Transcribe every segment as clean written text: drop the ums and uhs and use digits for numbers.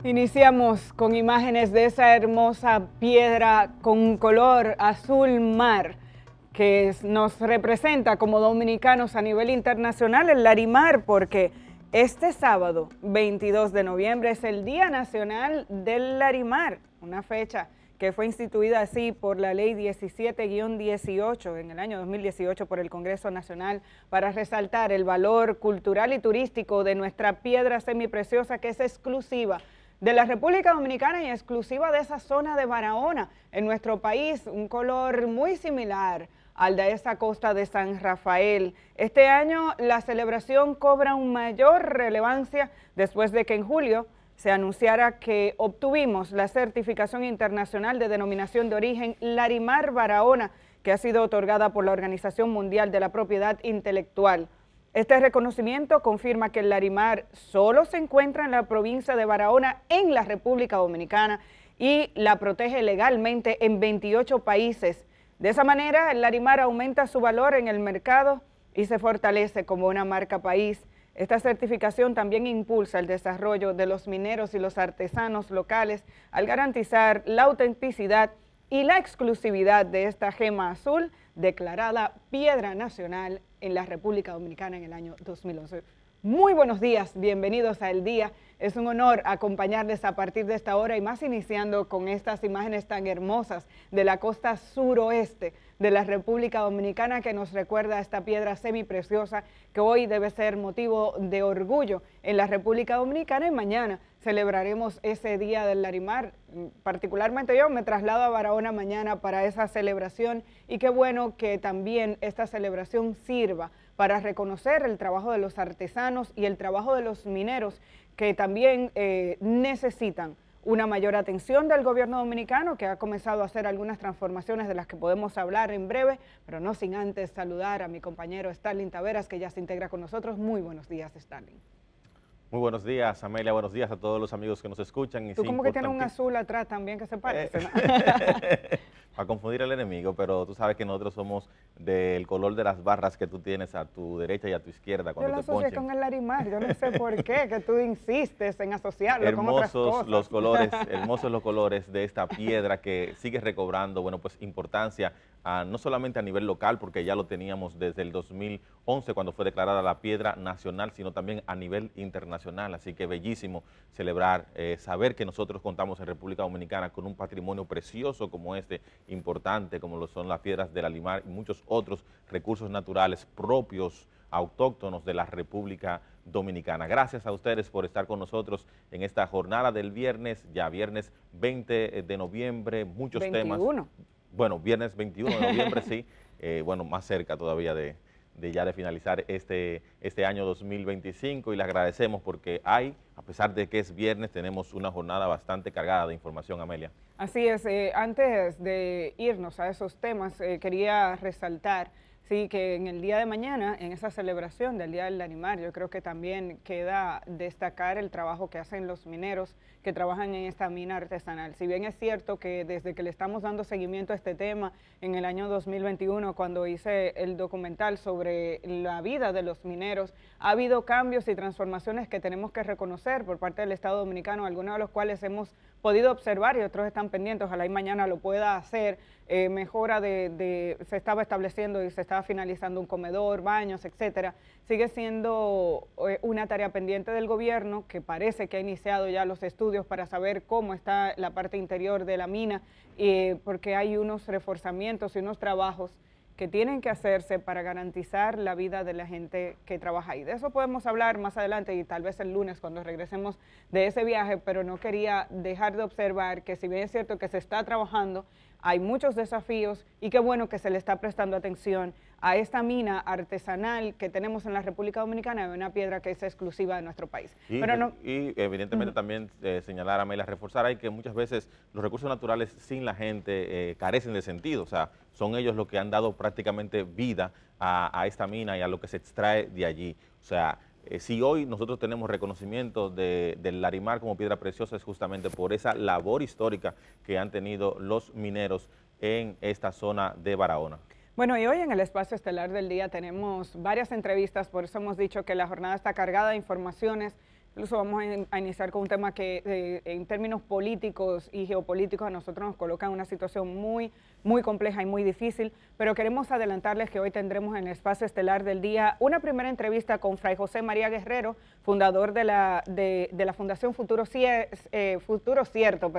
Iniciamos con imágenes de esa hermosa piedra con color azul mar que nos representa como dominicanos a nivel internacional, el Larimar, porque este sábado 22 de noviembre es el Día Nacional del Larimar, una fecha que fue instituida así por la Ley 17-18 en el año 2018 por el Congreso Nacional para resaltar el valor cultural y turístico de nuestra piedra semipreciosa, que es exclusiva de la República Dominicana y exclusiva de esa zona de Barahona en nuestro país, un color muy similar al de esa costa de San Rafael. Este año la celebración cobra una mayor relevancia después de que en julio se anunciara que obtuvimos la certificación internacional de denominación de origen Larimar Barahona, que ha sido otorgada por la Organización Mundial de la Propiedad Intelectual. Este reconocimiento confirma que el Larimar solo se encuentra en la provincia de Barahona, en la República Dominicana, y la protege legalmente en 28 países. De esa manera, el Larimar aumenta su valor en el mercado y se fortalece como una marca país. Esta certificación también impulsa el desarrollo de los mineros y los artesanos locales al garantizar la autenticidad y la exclusividad de esta gema azul, declarada Piedra Nacional en la República Dominicana en el año 2011. Muy buenos días, bienvenidos a El Día. Es un honor acompañarles a partir de esta hora y más iniciando con estas imágenes tan hermosas de la costa suroeste de la República Dominicana, que nos recuerda a esta piedra semipreciosa que hoy debe ser motivo de orgullo en la República Dominicana, y mañana celebraremos ese Día del Larimar. Particularmente yo me traslado a Barahona mañana para esa celebración, y qué bueno que también esta celebración sirva para reconocer el trabajo de los artesanos y el trabajo de los mineros, que también necesitan una mayor atención del gobierno dominicano, que ha comenzado a hacer algunas transformaciones de las que podemos hablar en breve, pero no sin antes saludar a mi compañero Starling Taveras, que ya se integra con nosotros. Muy buenos días, Starling. Muy buenos días, Amelia. Buenos días a todos los amigos que nos escuchan. Y tú como que tienes un azul atrás también que se parece, ¿no? Para confundir al enemigo, pero tú sabes que nosotros somos del color de las barras que tú tienes a tu derecha y a tu izquierda cuando te ponchen. Yo lo asocié con el Larimar, yo no sé por qué, que tú insistes en asociarlo con otras cosas. Hermosos los colores de esta piedra que sigue recobrando, bueno, pues importancia, no solamente a nivel local, porque ya lo teníamos desde el 2011 cuando fue declarada la piedra nacional, sino también a nivel internacional. Así que bellísimo celebrar, saber que nosotros contamos en República Dominicana con un patrimonio precioso como este, importante, como lo son las piedras del Larimar y muchos otros recursos naturales propios, autóctonos de la República Dominicana. Gracias a ustedes por estar con nosotros en esta jornada del viernes, ya viernes 20 de noviembre, muchos 21. temas. Bueno, viernes 21 de noviembre, sí, bueno, más cerca todavía de finalizar este año 2025, y le agradecemos porque a pesar de que es viernes, tenemos una jornada bastante cargada de información, Amelia. Así es, antes de irnos a esos temas, quería resaltar, sí, que en el día de mañana, en esa celebración del Día del Larimar, yo creo que también queda destacar el trabajo que hacen los mineros que trabajan en esta mina artesanal. Si bien es cierto que desde que le estamos dando seguimiento a este tema en el año 2021, cuando hice el documental sobre la vida de los mineros, ha habido cambios y transformaciones que tenemos que reconocer por parte del Estado Dominicano, algunos de los cuales hemos podido observar y otros están pendientes. Ojalá y mañana lo pueda hacer. Mejora se estaba estableciendo y se estaba finalizando un comedor, baños, etcétera. Sigue siendo una tarea pendiente del gobierno, que parece que ha iniciado ya los estudios para saber cómo está la parte interior de la mina, porque hay unos reforzamientos y unos trabajos que tienen que hacerse para garantizar la vida de la gente que trabaja ahí. De eso podemos hablar más adelante y tal vez el lunes cuando regresemos de ese viaje, pero no quería dejar de observar que si bien es cierto que se está trabajando, hay muchos desafíos, y qué bueno que se le está prestando atención a esta mina artesanal que tenemos en la República Dominicana, de una piedra que es exclusiva de nuestro país. Y evidentemente también señalar, Amelia, reforzar ahí que muchas veces los recursos naturales sin la gente carecen de sentido. O sea, son ellos los que han dado prácticamente vida a esta mina y a lo que se extrae de allí. O sea, si hoy nosotros tenemos reconocimiento del Larimar como piedra preciosa, es justamente por esa labor histórica que han tenido los mineros en esta zona de Barahona. Bueno, y hoy en el Espacio Estelar del Día tenemos varias entrevistas, por eso hemos dicho que la jornada está cargada de informaciones Incluso vamos a iniciar con un tema que en términos políticos y geopolíticos a nosotros nos coloca en una situación muy compleja y muy difícil, pero queremos adelantarles que hoy tendremos en el espacio estelar del día una primera entrevista con Fray José María Guerrero, fundador de la Fundación Futuro Cierto,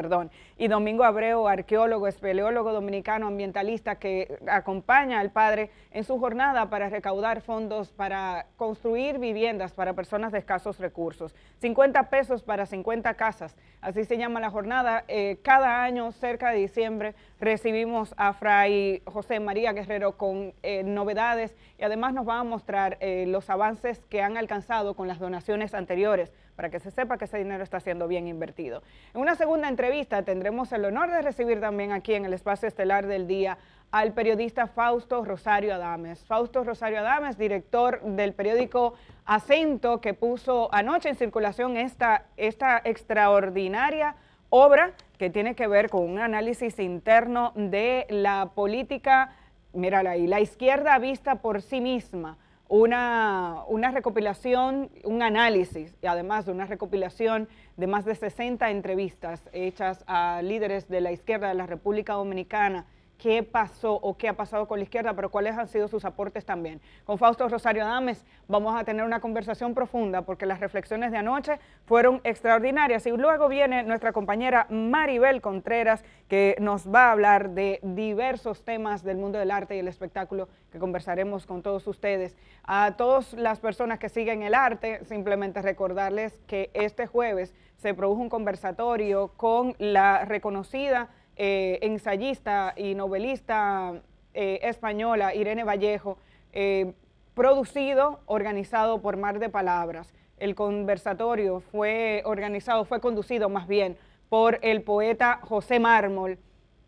y Domingo Abreu, arqueólogo, espeleólogo dominicano, ambientalista, que acompaña al padre en su jornada para recaudar fondos para construir viviendas para personas de escasos recursos. 50 pesos para 50 casas, así se llama la jornada. Cada año, cerca de diciembre, recibimos a Fray José María Guerrero con novedades y además nos va a mostrar los avances que han alcanzado con las donaciones anteriores, para que se sepa que ese dinero está siendo bien invertido. En una segunda entrevista tendremos el honor de recibir también aquí en el espacio estelar del día al periodista Fausto Rosario Adames. Fausto Rosario Adames, director del periódico Acento, que puso anoche en circulación esta extraordinaria obra que tiene que ver con un análisis interno de la política, mírala ahí, la izquierda vista por sí misma. Una recopilación, un análisis, y además de una recopilación de más de 60 entrevistas hechas a líderes de la izquierda de la República Dominicana. ¿Qué pasó o qué ha pasado con la izquierda, pero cuáles han sido sus aportes también? Con Fausto Rosario Adames vamos a tener una conversación profunda porque las reflexiones de anoche fueron extraordinarias, y luego viene nuestra compañera Maribel Contreras, que nos va a hablar de diversos temas del mundo del arte y el espectáculo que conversaremos con todos ustedes. A todas las personas que siguen el arte, simplemente recordarles que este jueves se produjo un conversatorio con la reconocida ensayista y novelista española Irene Vallejo, organizado por Mar de Palabras. El conversatorio fue conducido más bien por el poeta José Mármol,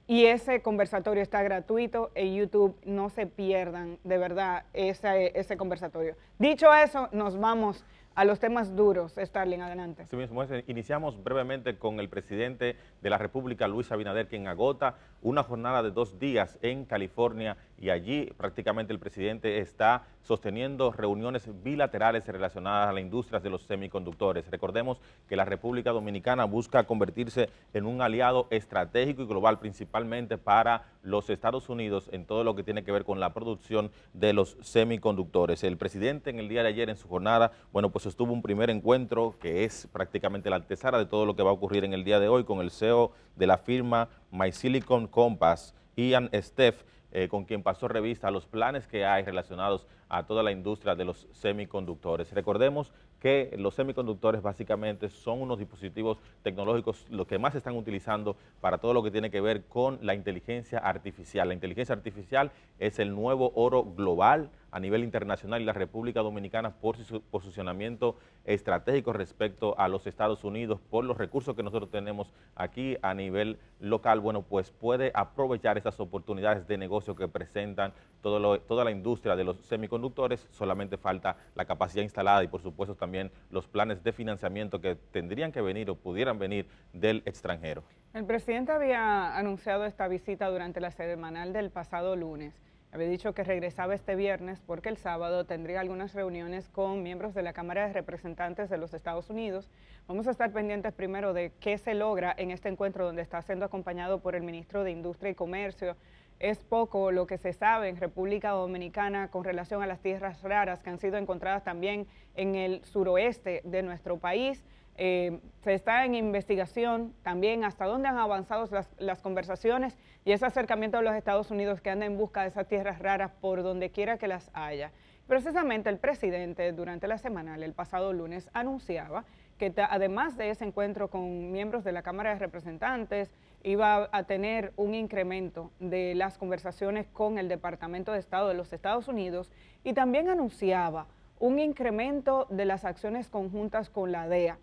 y ese conversatorio está gratuito en YouTube. No se pierdan de verdad ese conversatorio. Dicho eso, nos vamos a los temas duros. Starling, adelante. Así mismo es. Iniciamos brevemente con el presidente de la República, Luis Abinader, quien agota una jornada de 2 días en California, y allí prácticamente el presidente está sosteniendo reuniones bilaterales relacionadas a la industria de los semiconductores. Recordemos que la República Dominicana busca convertirse en un aliado estratégico y global, principalmente para los Estados Unidos en todo lo que tiene que ver con la producción de los semiconductores. El presidente en el día de ayer en su jornada, bueno, pues sostuvo un primer encuentro que es prácticamente la antesala de todo lo que va a ocurrir en el día de hoy con el CEO de la firma My Silicon Compass, Ian Steff, con quien pasó revista a los planes que hay relacionados a toda la industria de los semiconductores. Recordemos que los semiconductores básicamente son unos dispositivos tecnológicos los que más se están utilizando para todo lo que tiene que ver con la inteligencia artificial. La inteligencia artificial es el nuevo oro global a nivel internacional, y la República Dominicana, por su posicionamiento estratégico respecto a los Estados Unidos, por los recursos que nosotros tenemos aquí a nivel local, bueno, pues puede aprovechar esas oportunidades de negocio que presentan toda la industria de los semiconductores. Solamente falta la capacidad instalada y por supuesto también los planes de financiamiento que tendrían que venir o pudieran venir del extranjero. El presidente había anunciado esta visita durante la semanal del pasado lunes. Había dicho que regresaba este viernes porque el sábado tendría algunas reuniones con miembros de la Cámara de Representantes de los Estados Unidos. Vamos a estar pendientes primero de qué se logra en este encuentro, donde está siendo acompañado por el ministro de Industria y Comercio. Es poco lo que se sabe en República Dominicana con relación a las tierras raras que han sido encontradas también en el suroeste de nuestro país. Se está en investigación también hasta dónde han avanzado las conversaciones y ese acercamiento de los Estados Unidos, que anda en busca de esas tierras raras por donde quiera que las haya. Precisamente el presidente durante la semana, el pasado lunes, anunciaba que además de ese encuentro con miembros de la Cámara de Representantes, iba a tener un incremento de las conversaciones con el Departamento de Estado de los Estados Unidos, y también anunciaba un incremento de las acciones conjuntas con la DEA.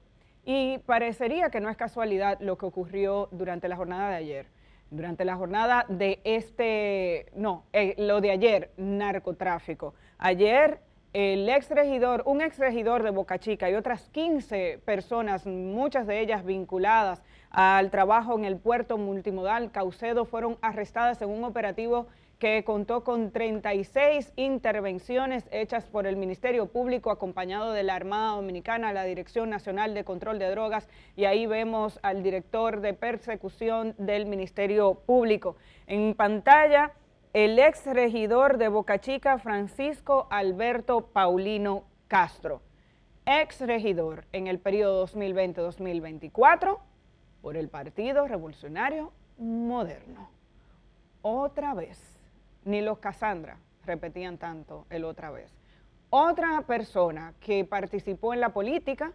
Y parecería que no es casualidad lo que ocurrió durante la jornada de ayer. Durante la jornada de lo de ayer, narcotráfico. Ayer un exregidor de Boca Chica y otras 15 personas, muchas de ellas vinculadas al trabajo en el puerto multimodal Caucedo, fueron arrestadas en un operativo que contó con 36 intervenciones hechas por el Ministerio Público, acompañado de la Armada Dominicana, la Dirección Nacional de Control de Drogas, y ahí vemos al director de persecución del Ministerio Público. En pantalla, el ex regidor de Boca Chica, Francisco Alberto Paulino Castro, ex regidor en el periodo 2020-2024 por el Partido Revolucionario Moderno. Otra vez. Ni los Casandra repetían tanto el otra vez. Otra persona que participó en la política,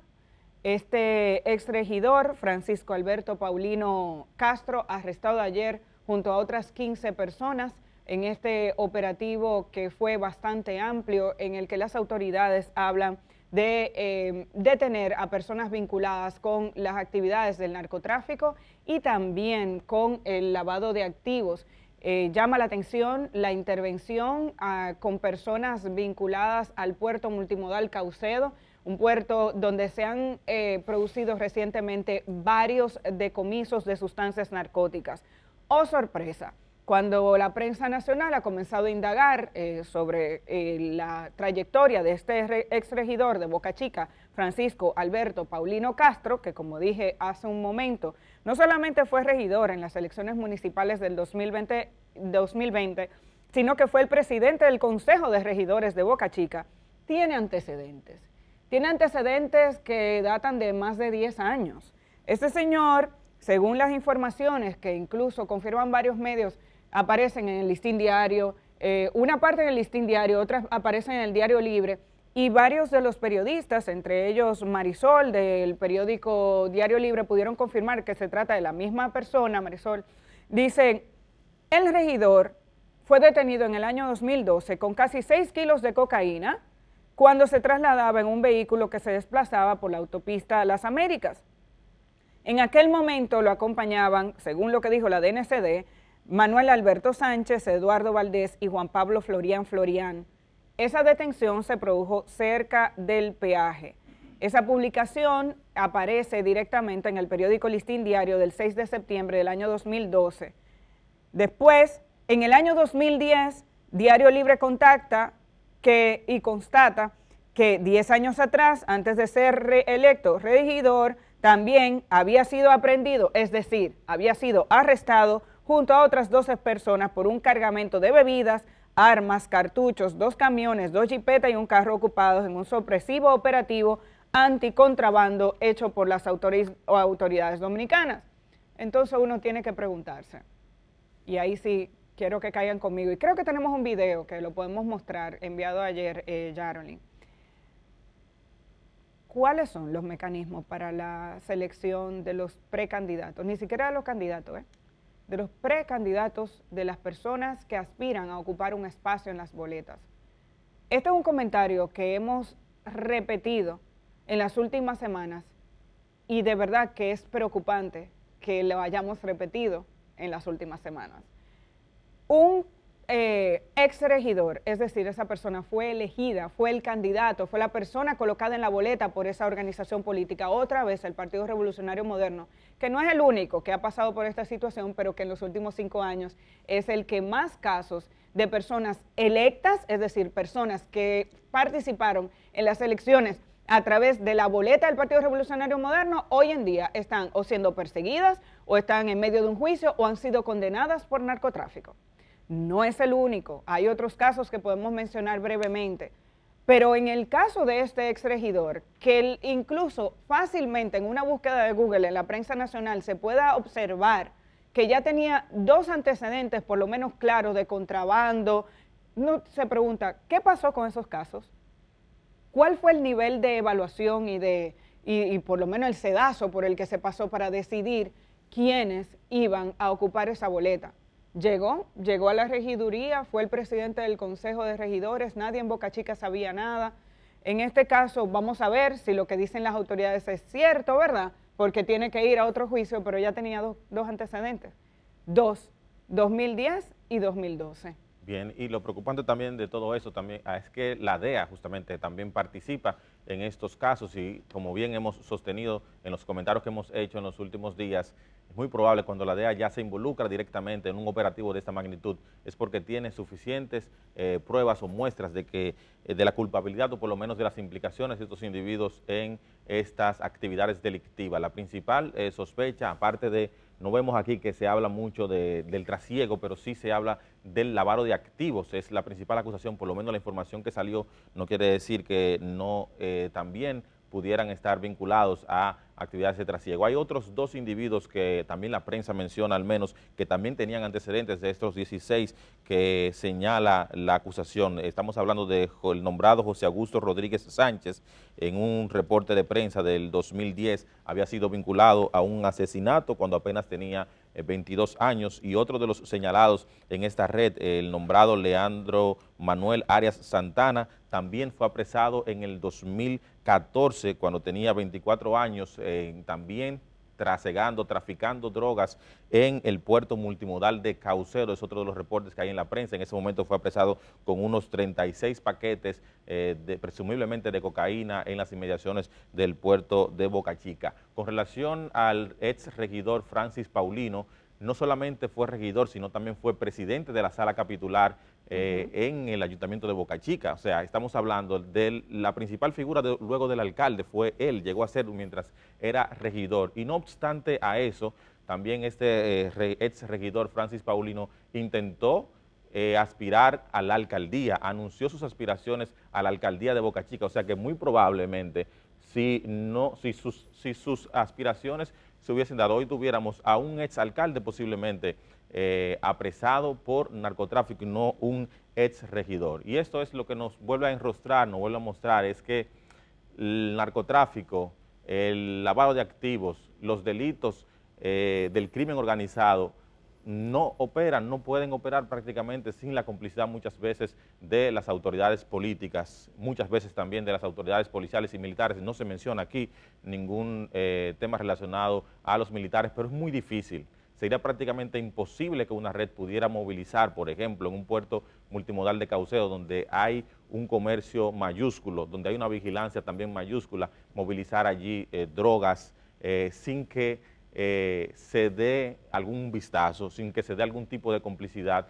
este exregidor Francisco Alberto Paulino Castro, arrestado ayer junto a otras 15 personas en este operativo que fue bastante amplio, en el que las autoridades hablan de detener a personas vinculadas con las actividades del narcotráfico y también con el lavado de activos. Llama la atención la intervención con personas vinculadas al puerto multimodal Caucedo, un puerto donde se han producido recientemente varios decomisos de sustancias narcóticas. ¡Oh, sorpresa! Cuando la prensa nacional ha comenzado a indagar sobre la trayectoria de este exregidor de Boca Chica, Francisco Alberto Paulino Castro, que como dije hace un momento, no solamente fue regidor en las elecciones municipales del 2020, sino que fue el presidente del Consejo de Regidores de Boca Chica, tiene antecedentes. Tiene antecedentes que datan de más de 10 años. Este señor, según las informaciones que incluso confirman varios medios, aparecen en el Listín Diario, una parte en el Listín Diario, otras aparecen en el Diario Libre, y varios de los periodistas, entre ellos Marisol del periódico Diario Libre, pudieron confirmar que se trata de la misma persona. Marisol dice: el regidor fue detenido en el año 2012 con casi 6 kilos de cocaína cuando se trasladaba en un vehículo que se desplazaba por la autopista Las Américas. En aquel momento lo acompañaban, según lo que dijo la DNCD, Manuel Alberto Sánchez, Eduardo Valdés y Juan Pablo Florian. Esa detención se produjo cerca del peaje. Esa publicación aparece directamente en el periódico Listín Diario del 6 de septiembre del año 2012. Después, en el año 2010, Diario Libre constata que 10 años atrás, antes de ser reelecto regidor, también había sido aprehendido, es decir, había sido arrestado junto a otras 12 personas por un cargamento de bebidas, armas, cartuchos, 2 camiones, 2 jipetas y un carro ocupados en un sorpresivo operativo anticontrabando hecho por las autoridades dominicanas. Entonces uno tiene que preguntarse, y ahí sí quiero que caigan conmigo, y creo que tenemos un video que lo podemos mostrar, enviado ayer, Yarolyn. ¿Cuáles son los mecanismos para la selección de los precandidatos? Ni siquiera de los candidatos, de los precandidatos, de las personas que aspiran a ocupar un espacio en las boletas. Este es un comentario que hemos repetido en las últimas semanas y de verdad que es preocupante que lo hayamos repetido en las últimas semanas. Un ex regidor, es decir, esa persona fue elegida, fue el candidato, fue la persona colocada en la boleta por esa organización política, otra vez el Partido Revolucionario Moderno, que no es el único que ha pasado por esta situación, pero que en los últimos 5 años es el que más casos de personas electas, es decir, personas que participaron en las elecciones a través de la boleta del Partido Revolucionario Moderno, hoy en día están o siendo perseguidas, o están en medio de un juicio, o han sido condenadas por narcotráfico. No es el único, hay otros casos que podemos mencionar brevemente, pero en el caso de este exregidor, que incluso fácilmente en una búsqueda de Google en la prensa nacional se pueda observar que ya tenía 2 antecedentes por lo menos claros de contrabando, uno se pregunta, ¿qué pasó con esos casos? ¿Cuál fue el nivel de evaluación y por lo menos el sedazo por el que se pasó para decidir quiénes iban a ocupar esa boleta? Llegó a la regiduría, fue el presidente del Consejo de Regidores, nadie en Boca Chica sabía nada. En este caso vamos a ver si lo que dicen las autoridades es cierto, ¿verdad? Porque tiene que ir a otro juicio, pero ya tenía dos antecedentes, 2010 y 2012. Bien, y lo preocupante también de todo eso también es que la DEA justamente también participa en estos casos y como bien hemos sostenido en los comentarios que hemos hecho en los últimos días, es muy probable cuando la DEA ya se involucra directamente en un operativo de esta magnitud es porque tiene suficientes pruebas o muestras de que de la culpabilidad o por lo menos de las implicaciones de estos individuos en estas actividades delictivas. La principal sospecha, aparte de, no vemos aquí que se habla mucho del trasiego, pero sí se habla del lavado de activos, es la principal acusación, por lo menos la información que salió no quiere decir que no también pudieran estar vinculados a actividades de trasiego. Hay otros 2 individuos que también la prensa menciona al menos, que también tenían antecedentes de estos 16 que señala la acusación. Estamos hablando del nombrado José Augusto Rodríguez Sánchez, en un reporte de prensa del 2010 había sido vinculado a un asesinato cuando apenas tenía 22 años, y otro de los señalados en esta red, el nombrado Leandro Manuel Arias Santana, también fue apresado en el 2014 cuando tenía 24 años, también traficando drogas en el puerto multimodal de Caucedo. Es otro de los reportes que hay en la prensa. En ese momento fue apresado con unos 36 paquetes presumiblemente de cocaína en las inmediaciones del puerto de Boca Chica. Con relación al ex regidor Francis Paulino, no solamente fue regidor, sino también fue presidente de la sala capitular en el ayuntamiento de Boca Chica. O sea, estamos hablando de la principal figura luego del alcalde, fue él, llegó a ser mientras era regidor. Y no obstante a eso, también este ex regidor Francis Paulino intentó aspirar a la alcaldía, anunció sus aspiraciones a la alcaldía de Boca Chica. O sea que muy probablemente si sus aspiraciones se hubiesen dado, hoy tuviéramos a un exalcalde posiblemente apresado por narcotráfico y no un exregidor. Y esto es lo que nos vuelve a enrostrar, nos vuelve a mostrar, es que el narcotráfico, el lavado de activos, los delitos del crimen organizado no operan, no pueden operar prácticamente sin la complicidad muchas veces de las autoridades políticas, muchas veces también de las autoridades policiales y militares. No se menciona aquí ningún tema relacionado a los militares, pero es muy difícil. Sería prácticamente imposible que una red pudiera movilizar, por ejemplo, en un puerto multimodal de Caucedo, donde hay un comercio mayúsculo, donde hay una vigilancia también mayúscula, movilizar allí drogas sin que se dé algún vistazo, sin que se dé algún tipo de complicidad,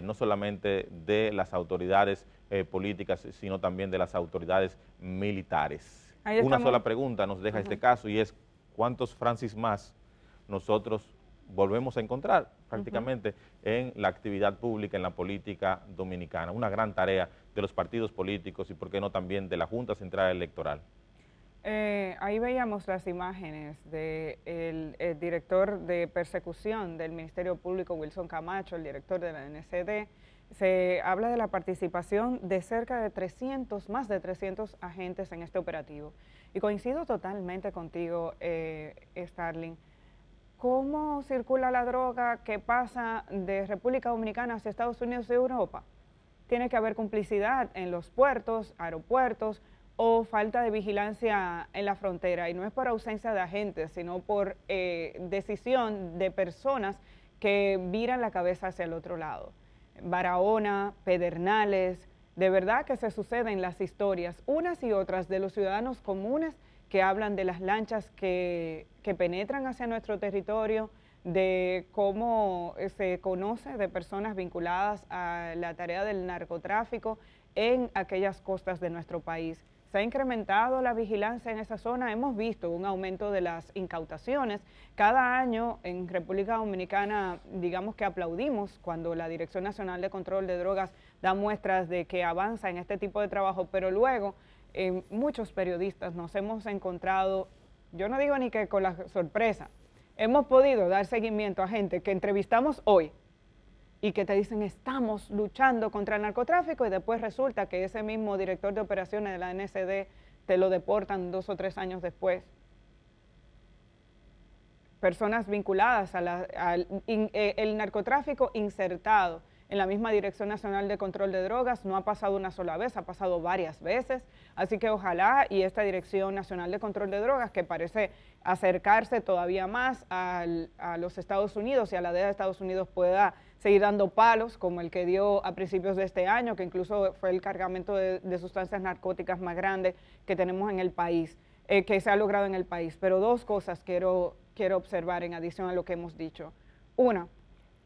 no solamente de las autoridades políticas, sino también de las autoridades militares. Una sola pregunta nos deja este caso, y es ¿cuántos Francis más nosotros volvemos a encontrar prácticamente en la actividad pública, en la política dominicana? Una gran tarea de los partidos políticos y por qué no también de la Junta Central Electoral. Ahí veíamos las imágenes del director de persecución del Ministerio Público, Wilson Camacho, el director de la NCD. Se habla de la participación de cerca de 300, más de 300 agentes en este operativo. Y coincido totalmente contigo, Starling. ¿Cómo circula la droga que pasa de República Dominicana hacia Estados Unidos y Europa? Tiene que haber complicidad en los puertos, aeropuertos, o falta de vigilancia en la frontera, y no es por ausencia de agentes, sino por decisión de personas que viran la cabeza hacia el otro lado. Barahona, Pedernales, de verdad que se suceden las historias, unas y otras, de los ciudadanos comunes que hablan de las lanchas que penetran hacia nuestro territorio, de cómo se conoce de personas vinculadas a la tarea del narcotráfico en aquellas costas de nuestro país. Se ha incrementado la vigilancia en esa zona, hemos visto un aumento de las incautaciones. Cada año en República Dominicana, digamos que aplaudimos cuando la Dirección Nacional de Control de Drogas da muestras de que avanza en este tipo de trabajo, pero luego muchos periodistas nos hemos encontrado, yo no digo ni que con la sorpresa, hemos podido dar seguimiento a gente que entrevistamos hoy y que te dicen estamos luchando contra el narcotráfico, y después resulta que ese mismo director de operaciones de la NCD te lo deportan 2 o 3 años después. Personas vinculadas al narcotráfico insertado en la misma Dirección Nacional de Control de Drogas, no ha pasado una sola vez, ha pasado varias veces, así que ojalá y esta Dirección Nacional de Control de Drogas, que parece acercarse todavía más a los Estados Unidos y a la DEA de Estados Unidos, pueda seguir dando palos, como el que dio a principios de este año, que incluso fue el cargamento de sustancias narcóticas más grande que tenemos en el país, que se ha logrado en el país. Pero dos cosas quiero observar en adición a lo que hemos dicho. Una,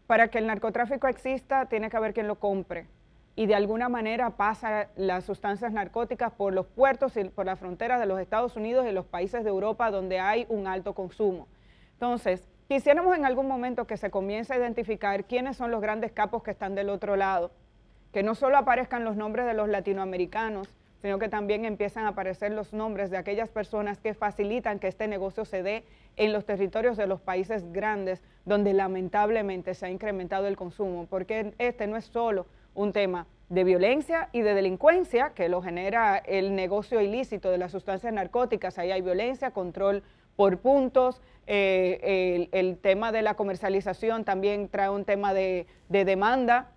para que el narcotráfico exista, tiene que haber quien lo compre. Y de alguna manera pasa las sustancias narcóticas por los puertos y por las fronteras de los Estados Unidos y los países de Europa donde hay un alto consumo. Entonces, quisiéramos en algún momento que se comience a identificar quiénes son los grandes capos que están del otro lado, que no solo aparezcan los nombres de los latinoamericanos, sino que también empiezan a aparecer los nombres de aquellas personas que facilitan que este negocio se dé en los territorios de los países grandes, donde lamentablemente se ha incrementado el consumo, porque este no es solo un tema de violencia y de delincuencia, que lo genera el negocio ilícito de las sustancias narcóticas. Ahí hay violencia, control por puntos, el tema de la comercialización también trae un tema de demanda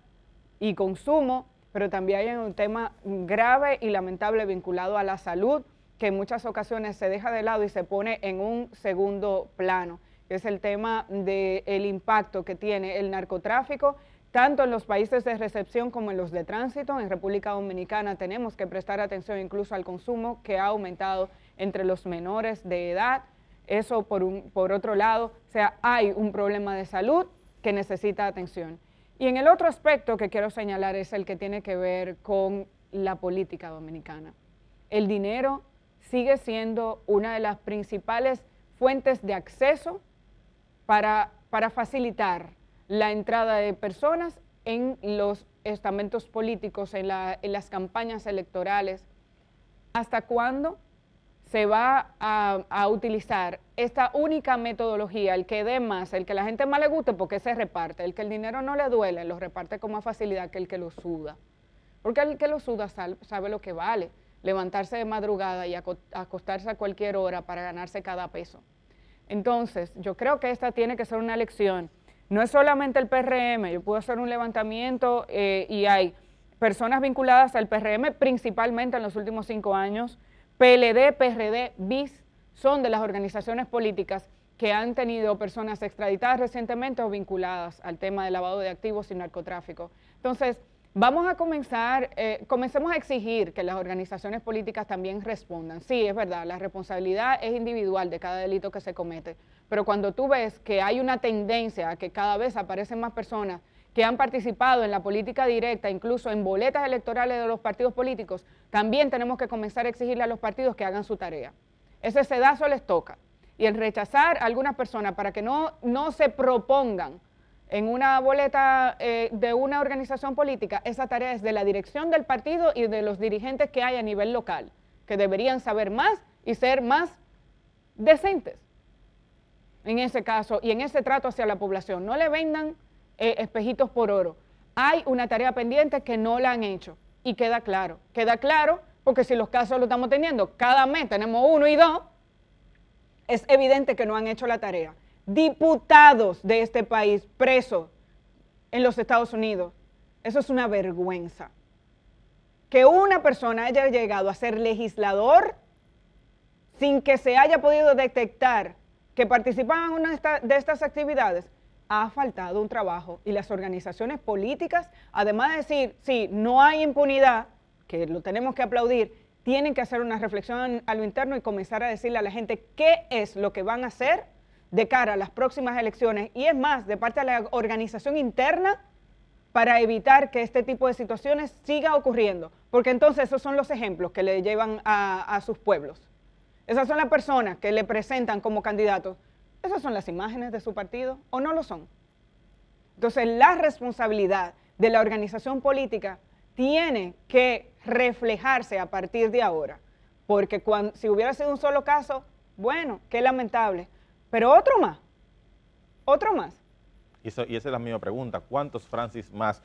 y consumo, pero también hay un tema grave y lamentable vinculado a la salud, que en muchas ocasiones se deja de lado y se pone en un segundo plano, que es el tema del impacto que tiene el narcotráfico, tanto en los países de recepción como en los de tránsito. En República Dominicana tenemos que prestar atención incluso al consumo, que ha aumentado entre los menores de edad. Eso por otro lado, o sea, hay un problema de salud que necesita atención. Y en el otro aspecto que quiero señalar es el que tiene que ver con la política dominicana. El dinero sigue siendo una de las principales fuentes de acceso para facilitar la entrada de personas en los estamentos políticos, en las campañas electorales. ¿Hasta cuándo se va a utilizar esta única metodología, el que dé más, el que la gente más le guste porque se reparte, el que el dinero no le duele, lo reparte con más facilidad que el que lo suda? Porque el que lo suda sabe lo que vale, levantarse de madrugada y acostarse a cualquier hora para ganarse cada peso. Entonces, yo creo que esta tiene que ser una lección. No es solamente el PRM, yo puedo hacer un levantamiento y hay personas vinculadas al PRM, principalmente en los últimos 5 años, PLD, PRD, BIS, son de las organizaciones políticas que han tenido personas extraditadas recientemente o vinculadas al tema de lavado de activos y narcotráfico. Entonces, vamos a comencemos a exigir que las organizaciones políticas también respondan. Sí, es verdad, la responsabilidad es individual de cada delito que se comete, pero cuando tú ves que hay una tendencia a que cada vez aparecen más personas que han participado en la política directa, incluso en boletas electorales de los partidos políticos, también tenemos que comenzar a exigirle a los partidos que hagan su tarea. Ese sedazo les toca. Y el rechazar a algunas personas para que no se propongan en una boleta de una organización política, esa tarea es de la dirección del partido y de los dirigentes que hay a nivel local, que deberían saber más y ser más decentes en ese caso y en ese trato hacia la población. No le vendan espejitos por oro. Hay una tarea pendiente que no la han hecho y queda claro porque si los casos lo estamos teniendo, cada mes tenemos 1 y 2, es evidente que no han hecho la tarea. Diputados de este país presos en los Estados Unidos, eso es una vergüenza. Que una persona haya llegado a ser legislador sin que se haya podido detectar que participaban en una de estas actividades, ha faltado un trabajo. Y las organizaciones políticas, además de decir, sí, no hay impunidad, que lo tenemos que aplaudir, tienen que hacer una reflexión a lo interno y comenzar a decirle a la gente qué es lo que van a hacer de cara a las próximas elecciones, y es más, de parte de la organización interna, para evitar que este tipo de situaciones siga ocurriendo, porque entonces esos son los ejemplos que le llevan a sus pueblos. Esas son las personas que le presentan como candidatos. ¿Esas son las imágenes de su partido o no lo son? Entonces, la responsabilidad de la organización política tiene que reflejarse a partir de ahora, porque si hubiera sido un solo caso, bueno, qué lamentable, pero otro más. Y esa es la misma pregunta, ¿cuántos Francis más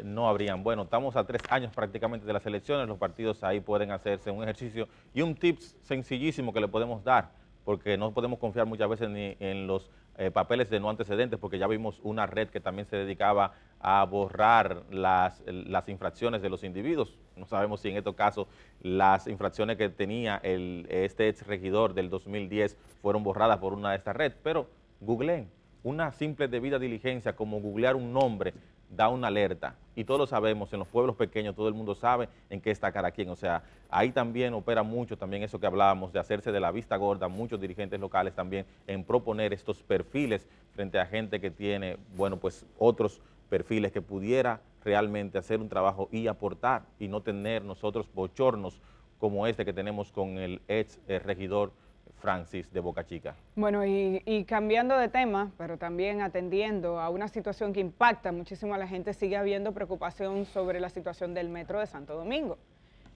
no habrían? Bueno, estamos a 3 años prácticamente de las elecciones, los partidos ahí pueden hacerse un ejercicio y un tips sencillísimo que le podemos dar, porque no podemos confiar muchas veces ni en los papeles de no antecedentes, porque ya vimos una red que también se dedicaba a borrar las infracciones de los individuos. No sabemos si en estos casos las infracciones que tenía este ex regidor del 2010 fueron borradas por una de estas redes, pero googleen. Una simple debida diligencia como googlear un nombre da una alerta, y todos lo sabemos, en los pueblos pequeños todo el mundo sabe en qué está cada quien, o sea, ahí también opera mucho también eso que hablábamos de hacerse de la vista gorda, muchos dirigentes locales también en proponer estos perfiles frente a gente que tiene, bueno, pues otros perfiles que pudiera realmente hacer un trabajo y aportar y no tener nosotros bochornos como este que tenemos con el ex regidor Francis de Boca Chica. Bueno, y cambiando de tema, pero también atendiendo a una situación que impacta muchísimo a la gente, sigue habiendo preocupación sobre la situación del metro de Santo Domingo.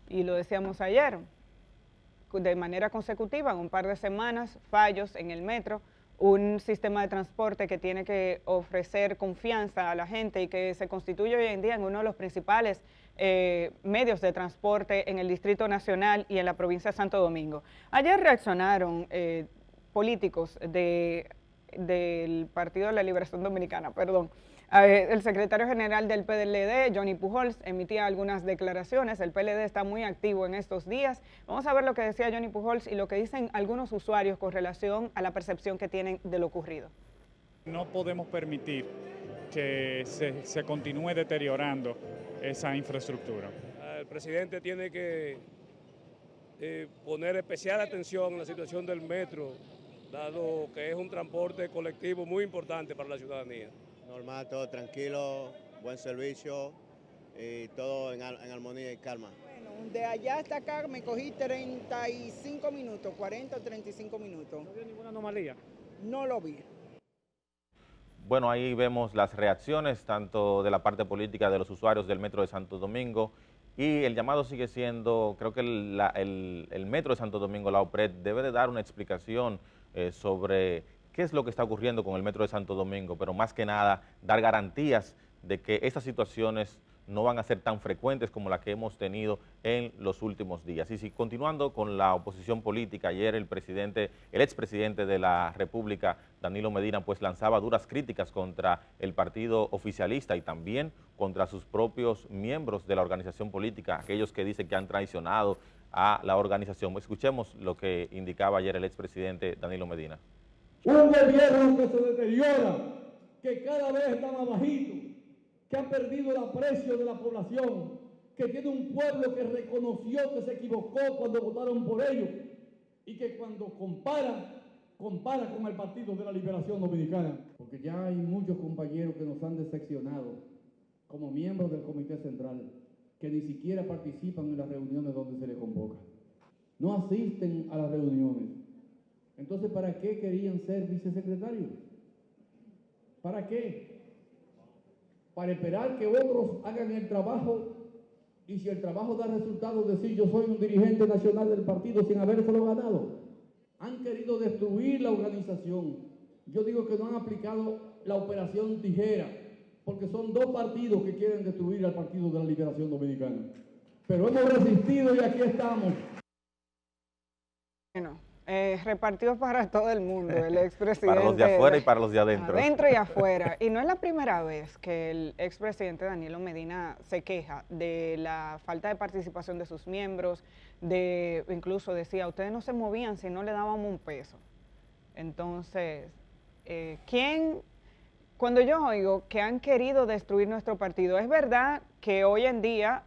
Y lo decíamos ayer, de manera consecutiva, en un par de semanas, fallos en el metro, un sistema de transporte que tiene que ofrecer confianza a la gente y que se constituye hoy en día en uno de los principales medios de transporte en el Distrito Nacional y en la provincia de Santo Domingo. Ayer reaccionaron políticos del Partido de la Liberación Dominicana, perdón. El secretario general del PLD, Johnny Pujols, emitía algunas declaraciones. El PLD está muy activo en estos días. Vamos a ver lo que decía Johnny Pujols y lo que dicen algunos usuarios con relación a la percepción que tienen de lo ocurrido. No podemos permitir que se continúe deteriorando esa infraestructura. El presidente tiene que poner especial atención en la situación del metro, dado que es un transporte colectivo muy importante para la ciudadanía. Normal, todo tranquilo, buen servicio y todo en armonía y calma. Bueno, de allá hasta acá me cogí 35 minutos, 40 o 35 minutos. ¿No vio ninguna anomalía? No lo vi. Bueno, ahí vemos las reacciones tanto de la parte política de los usuarios del Metro de Santo Domingo, y el llamado sigue siendo, creo que el Metro de Santo Domingo, la OPRED, debe de dar una explicación sobre qué es lo que está ocurriendo con el Metro de Santo Domingo, pero más que nada dar garantías de que estas situaciones no van a ser tan frecuentes como la que hemos tenido en los últimos días. Y si continuando con la oposición política, ayer el expresidente de la República, Danilo Medina, pues lanzaba duras críticas contra el partido oficialista y también contra sus propios miembros de la organización política, aquellos que dicen que han traicionado a la organización. Escuchemos lo que indicaba ayer el expresidente Danilo Medina. Un gobierno que se deteriora, que cada vez está más bajito, que ha perdido el aprecio de la población, que tiene un pueblo que reconoció que se equivocó cuando votaron por ellos y que cuando compara con el Partido de la Liberación Dominicana. Porque ya hay muchos compañeros que nos han decepcionado como miembros del Comité Central, que ni siquiera participan en las reuniones donde se les convoca. No asisten a las reuniones. Entonces, ¿para qué querían ser vicesecretarios? ¿Para qué? Para esperar que otros hagan el trabajo, y si el trabajo da resultados, decir yo soy un dirigente nacional del partido sin habérselo ganado. Han querido destruir la organización. Yo digo que no han aplicado la operación tijera, porque son dos partidos que quieren destruir al Partido de la Liberación Dominicana. Pero hemos resistido y aquí estamos. Bueno, repartido para todo el mundo, el expresidente. Para los de afuera y para los de adentro. Adentro y afuera. Y no es la primera vez que el expresidente Danilo Medina se queja de la falta de participación de sus miembros, incluso decía, ustedes no se movían si no le dábamos un peso. Entonces, cuando yo oigo que han querido destruir nuestro partido, es verdad que hoy en día,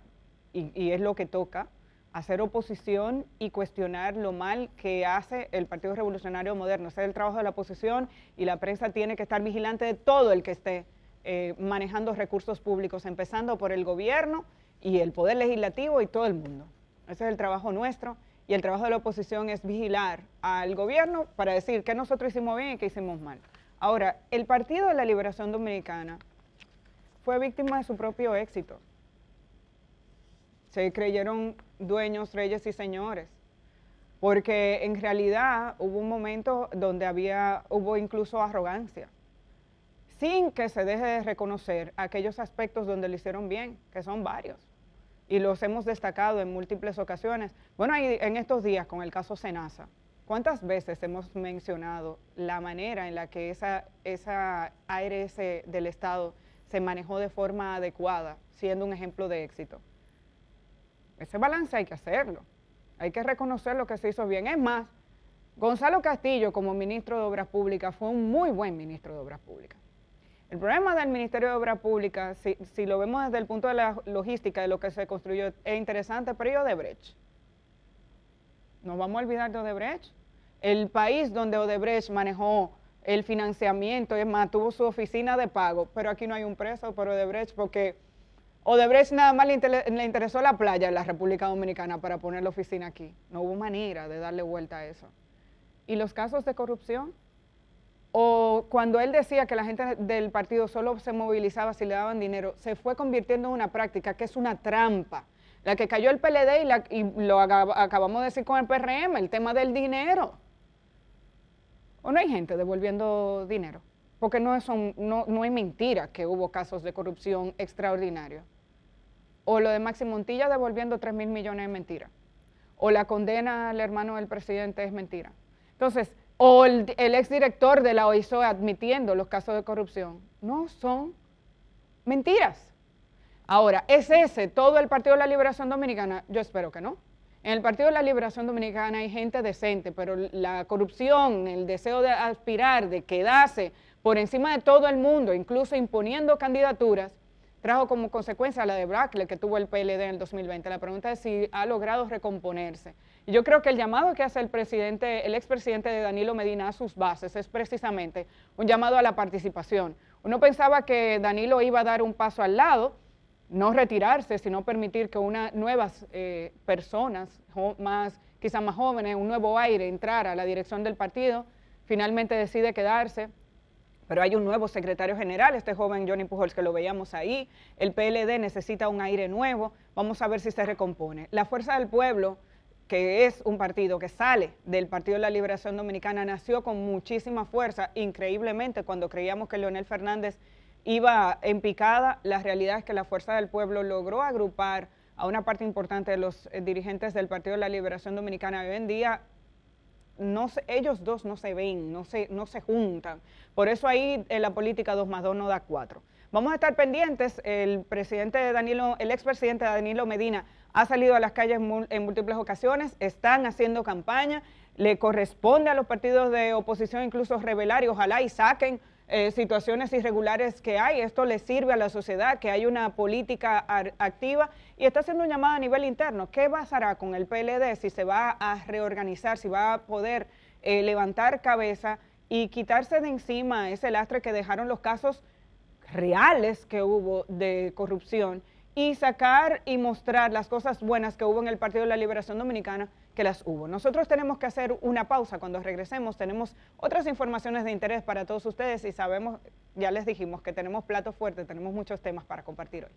y es lo que toca, hacer oposición y cuestionar lo mal que hace el Partido Revolucionario Moderno. Ese es el trabajo de la oposición, y la prensa tiene que estar vigilante de todo el que esté manejando recursos públicos, empezando por el gobierno y el Poder Legislativo y todo el mundo. Ese es el trabajo nuestro, y el trabajo de la oposición es vigilar al gobierno para decir qué nosotros hicimos bien y qué hicimos mal. Ahora, el Partido de la Liberación Dominicana fue víctima de su propio éxito. Se creyeron dueños, reyes y señores, porque en realidad hubo un momento donde hubo incluso arrogancia, sin que se deje de reconocer aquellos aspectos donde lo hicieron bien, que son varios, y los hemos destacado en múltiples ocasiones. Bueno, en estos días con el caso Senasa, ¿cuántas veces hemos mencionado la manera en la que esa ARS del Estado se manejó de forma adecuada, siendo un ejemplo de éxito? Ese balance hay que hacerlo, hay que reconocer lo que se hizo bien. Es más, Gonzalo Castillo como ministro de Obras Públicas fue un muy buen ministro de Obras Públicas. El problema del Ministerio de Obras Públicas, si lo vemos desde el punto de la logística de lo que se construyó, es interesante, pero ¿y Odebrecht? ¿Nos vamos a olvidar de Odebrecht? El país donde Odebrecht manejó el financiamiento, es más, tuvo su oficina de pago, pero aquí no hay un preso por Odebrecht porque Odebrecht nada más le interesó la playa en la República Dominicana para poner la oficina aquí. No hubo manera de darle vuelta a eso. ¿Y los casos de corrupción? O cuando él decía que la gente del partido solo se movilizaba si le daban dinero, se fue convirtiendo en una práctica que es una trampa. La que cayó el PLD y lo acabamos de decir con el PRM, el tema del dinero. ¿O no hay gente devolviendo dinero? Porque no es mentira que hubo casos de corrupción extraordinarios. O lo de Maxi Montilla devolviendo 3.000 millones es mentira. O la condena al hermano del presidente es mentira. Entonces, o el exdirector de la OISO admitiendo los casos de corrupción. No son mentiras. Ahora, ¿es ese todo el Partido de la Liberación Dominicana? Yo espero que no. En el Partido de la Liberación Dominicana hay gente decente, pero la corrupción, el deseo de aspirar, de quedarse por encima de todo el mundo, incluso imponiendo candidaturas, trajo como consecuencia la debacle que tuvo el PLD en el 2020. La pregunta es si ha logrado recomponerse. Y yo creo que el llamado que hace el expresidente de Danilo Medina a sus bases es precisamente un llamado a la participación. Uno pensaba que Danilo iba a dar un paso al lado, no retirarse, sino permitir que nuevas personas, quizás más jóvenes, un nuevo aire entrara a la dirección del partido. Finalmente decide quedarse. Pero hay un nuevo secretario general, este joven Johnny Pujols, que lo veíamos ahí. El PLD necesita un aire nuevo. Vamos a ver si se recompone. La Fuerza del Pueblo, que es un partido que sale del Partido de la Liberación Dominicana, nació con muchísima fuerza. Increíblemente, cuando creíamos que Leonel Fernández iba en picada, la realidad es que la Fuerza del Pueblo logró agrupar a una parte importante de los dirigentes del Partido de la Liberación Dominicana. Hoy en día, ellos dos no se ven, no se juntan. Por eso ahí en la política 2 más 2 no da 4. Vamos a estar pendientes. El expresidente Danilo Medina ha salido a las calles en múltiples ocasiones, están haciendo campaña, le corresponde a los partidos de oposición incluso revelar y ojalá y saquen situaciones irregulares que hay. Esto le sirve a la sociedad, que hay una política activa y está haciendo un llamado a nivel interno. ¿Qué pasará con el PLD si se va a reorganizar, si va a poder levantar cabeza y quitarse de encima ese lastre que dejaron los casos reales que hubo de corrupción y sacar y mostrar las cosas buenas que hubo en el Partido de la Liberación Dominicana, que las hubo? Nosotros tenemos que hacer una pausa. Cuando regresemos tenemos otras informaciones de interés para todos ustedes y sabemos, ya les dijimos que tenemos plato fuerte, tenemos muchos temas para compartir hoy.